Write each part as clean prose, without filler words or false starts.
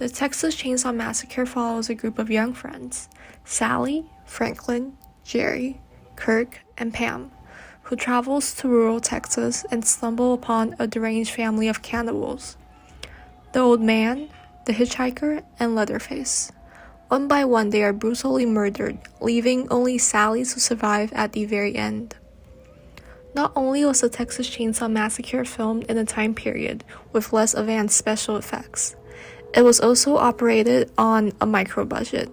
The Texas Chainsaw Massacre follows a group of young friends, Sally, Franklin, Jerry, Kirk, and Pam, who travels to rural Texas and stumble upon a deranged family of cannibals. The old man, the hitchhiker, and Leatherface. One by one they are brutally murdered, leaving only Sally to survive at the very end. Not only was the Texas Chainsaw Massacre filmed in a time period with less advanced special effects, it was also operated on a micro budget.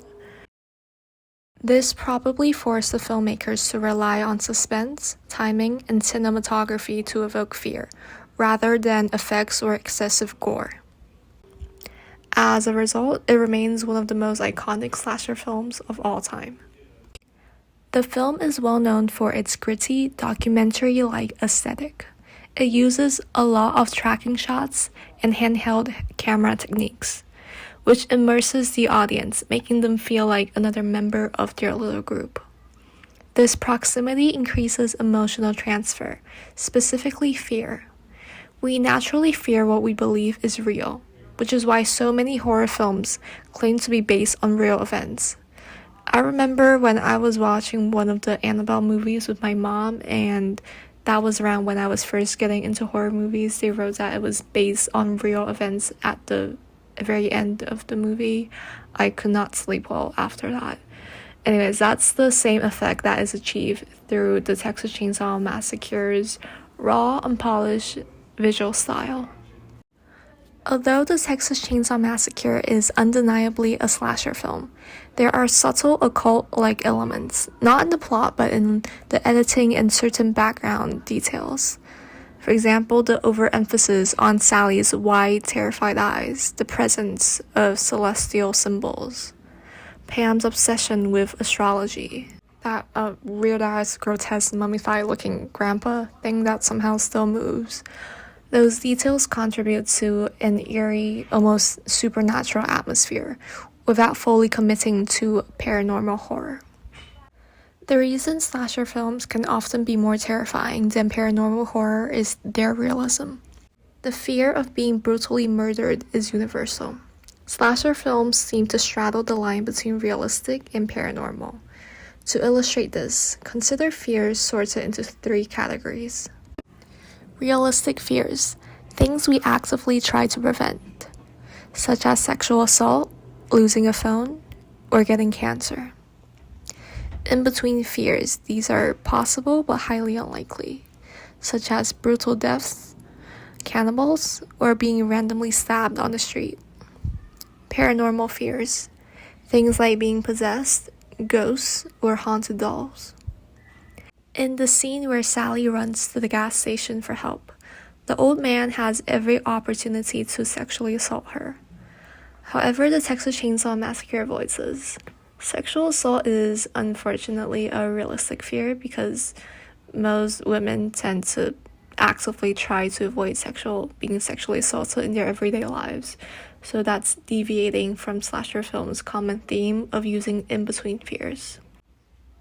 This probably forced the filmmakers to rely on suspense, timing, and cinematography to evoke fear, rather than effects or excessive gore. As a result, it remains one of the most iconic slasher films of all time. The film is well known for its gritty, documentary-like aesthetic. It uses a lot of tracking shots and handheld camera techniques, which immerses the audience, making them feel like another member of their little group. This proximity increases emotional transfer, specifically fear. We naturally fear what we believe is real, which is why so many horror films claim to be based on real events. I remember when I was watching one of the Annabelle movies with my mom, and that was around when I was first getting into horror movies. They wrote that it was based on real events at the very end of the movie. I could not sleep well after that. Anyways, that's the same effect that is achieved through the Texas Chainsaw Massacre's raw, unpolished visual style. Although the Texas Chainsaw Massacre is undeniably a slasher film, there are subtle occult-like elements, not in the plot but in the editing and certain background details. For example, the overemphasis on Sally's wide, terrified eyes, the presence of celestial symbols, Pam's obsession with astrology, that weird-ass, grotesque, mummified-looking grandpa thing that somehow still moves. Those details contribute to an eerie, almost supernatural atmosphere, without fully committing to paranormal horror. The reason slasher films can often be more terrifying than paranormal horror is their realism. The fear of being brutally murdered is universal. Slasher films seem to straddle the line between realistic and paranormal. To illustrate this, consider fears sorted into 3 categories. Realistic fears, things we actively try to prevent, such as sexual assault, losing a phone, or getting cancer. In between fears, these are possible but highly unlikely, such as brutal deaths, cannibals, or being randomly stabbed on the street. Paranormal fears, things like being possessed, ghosts, or haunted dolls. In the scene where Sally runs to the gas station for help, the old man has every opportunity to sexually assault her. However, the Texas Chainsaw Massacre avoids this. Sexual assault is unfortunately a realistic fear because most women tend to actively try to avoid being sexually assaulted in their everyday lives. So that's deviating from slasher films' common theme of using in-between fears.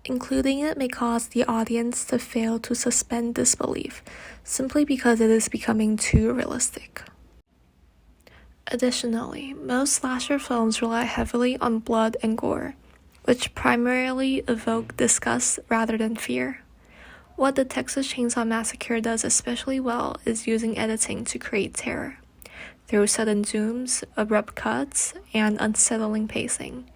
Including it may cause the audience to fail to suspend disbelief, simply because it is becoming too realistic. Additionally, most slasher films rely heavily on blood and gore, which primarily evoke disgust rather than fear. What the Texas Chainsaw Massacre does especially well is using editing to create terror, through sudden zooms, abrupt cuts, and unsettling pacing,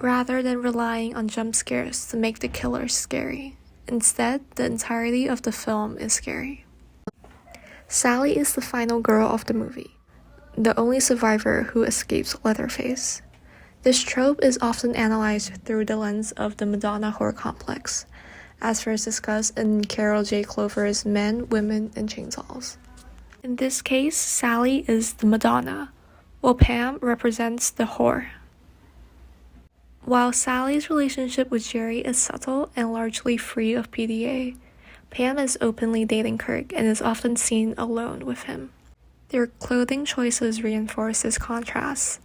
rather than relying on jump scares to make the killer scary. Instead, the entirety of the film is scary. Sally is the final girl of the movie, the only survivor who escapes Leatherface. This trope is often analyzed through the lens of the Madonna horror complex, as first discussed in Carol J. Clover's Men, Women, and Chainsaws. In this case, Sally is the Madonna, while Pam represents the whore. While Sally's relationship with Jerry is subtle and largely free of PDA, Pam is openly dating Kirk and is often seen alone with him. Their clothing choices reinforce this contrast.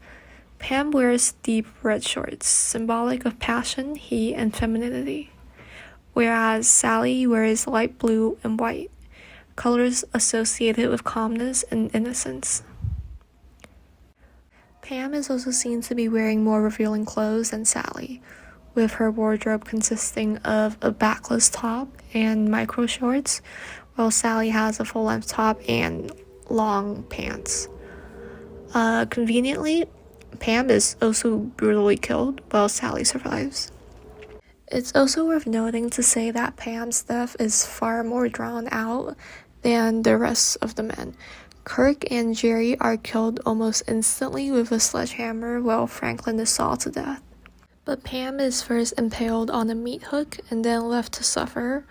Pam wears deep red shorts, symbolic of passion, heat, and femininity, whereas Sally wears light blue and white, colors associated with calmness and innocence. Pam is also seen to be wearing more revealing clothes than Sally, with her wardrobe consisting of a backless top and micro shorts, while Sally has a full-length top and long pants. Conveniently, Pam is also brutally killed, while Sally survives. It's also worth noting to say that Pam's death is far more drawn out than the rest of the men. Kirk and Jerry are killed almost instantly with a sledgehammer, while Franklin is sawed to death. But Pam is first impaled on a meat hook and then left to suffer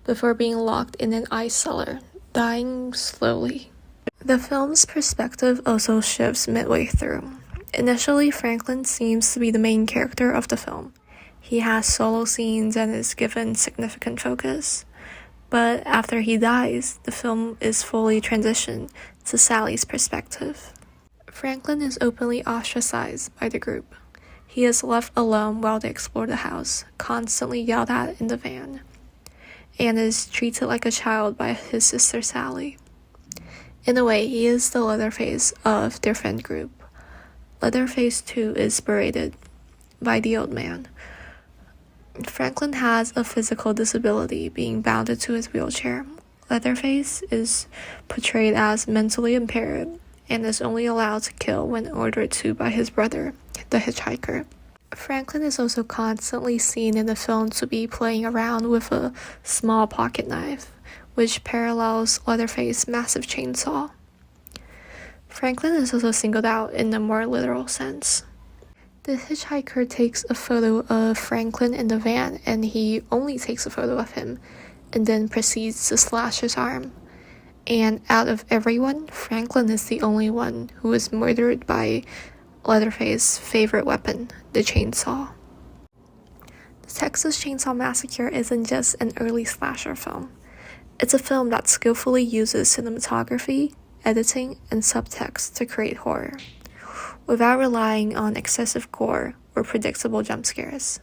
before being locked in an ice cellar, dying slowly. The film's perspective also shifts midway through. Initially, Franklin seems to be the main character of the film. He has solo scenes and is given significant focus. But after he dies, the film is fully transitioned to Sally's perspective. Franklin is openly ostracized by the group. He is left alone while they explore the house, constantly yelled at in the van, and is treated like a child by his sister Sally. In a way, he is the Leatherface of their friend group. Leatherface, too, is berated by the old man. Franklin has a physical disability, being bounded to his wheelchair. Leatherface is portrayed as mentally impaired and is only allowed to kill when ordered to by his brother, the hitchhiker. Franklin is also constantly seen in the film to be playing around with a small pocket knife, which parallels Leatherface's massive chainsaw. Franklin is also singled out in a more literal sense. The hitchhiker takes a photo of Franklin in the van, and he only takes a photo of him, and then proceeds to slash his arm. And out of everyone, Franklin is the only one who is murdered by Leatherface's favorite weapon, the chainsaw. The Texas Chainsaw Massacre isn't just an early slasher film. It's a film that skillfully uses cinematography, editing, and subtext to create horror, without relying on excessive gore or predictable jump scares.